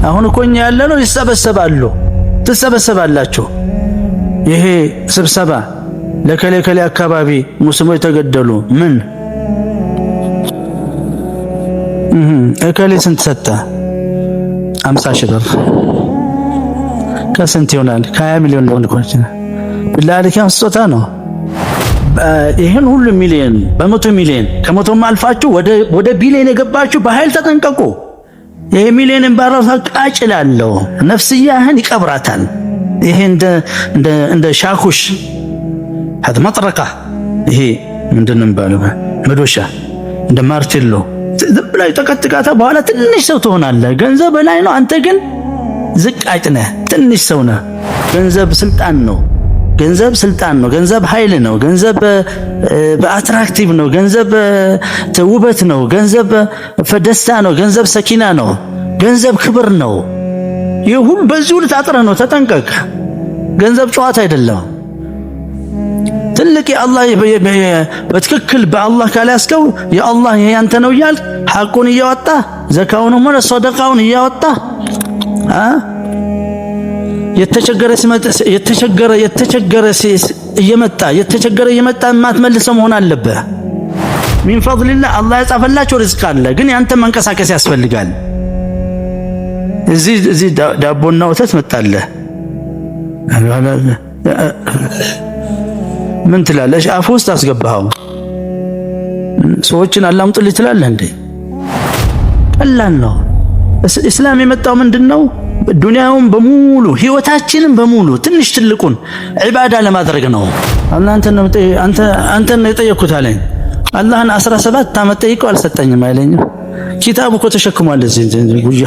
አሁን እኮ እኛ ያለነው ይሰበሰባሉ፣ ትሰበሰባላችሁ። ይሄ ስብሰባ ለከሌ አካባቢ ሙስሊሞች ተገደሉ ምን እከሌ ስንት ሰጠ? 50 ሺህ ብር ከስንት ይሆናል? ከ20 ሚሊዮን ሊሆን ይችላል። ብላሊካ ስጦታ ነው። ይሄን ሁሉ ሚሊዮን በመቶ ሚሊዮን ከመቶም አልፋችሁ ወደ ቢሊዮን የገባችሁ በኃይል ተጠንቀቁ። ይሄ ሚሊዮን ባራሳ ቃጭላለው ነፍስያህን ይቀብራታል። ይሄ እንደ ሻኩሽ ሀድ መጥረቃ ይሄ ምንድነው ባለው መዶሻ እንደ ማርቴሎ ዝም ብላ ተቀጥቃታ በኋላ ትንሽ ሰው ትሆናለህ። ገንዘብ በላይ ነው፣ አንተ ግን ዝቃጭ ነህ፣ ትንሽ ሰው ነህ። ገንዘብ ስልጣን ነው። ገንዘብ ስልጣን ነው። ገንዘብ ኃይል ነው። ገንዘብ በአትራክቲቭ ነው። ገንዘብ ውበት ነው። ገንዘብ ፈደስታ ነው። ገንዘብ ሰኪና ነው። ገንዘብ ክብር ነው። ይህ ሁሉ በዚሁ ልታጥረህ ነው። ተጠንቀቅ። ገንዘብ ጨዋታ አይደለም። ትልቅ የአላህ በትክክል በአላህ ካላስከው የአላህ ያንተ ነው እያልክ ሐቁን እያወጣ ዘካውንም ሆነ ሰደቃውን እያወጣ የተቸገረ እየመጣ የማትመልሰው መሆን አለበት። ሚን ፈድሊላህ አላህ ያጻፈላቸው ሪዝቅ አለ፣ ግን ያንተ መንቀሳቀስ ያስፈልጋል። እዚህ ዳቦና ወተት መጣለህ ምን ትላለህ? አፍ ውስጥ አስገባኸው ሰዎችን አላምጡልኝ ትላለህ እንዴ? ቀላል ነው። እስላም የመጣው ምንድነው? ዱንያውን በሙሉ ህይወታችንን በሙሉ ትንሽ ትልቁን ዒባዳ ለማድረግ ነው። አንተን ነው የጠየኩት አለኝ። አላህን 17 ዓመት ጠይቀው አልሰጠኝም አይለኝም። ኪታቡ እኮ ተሸክሟል እዚህ ጉያ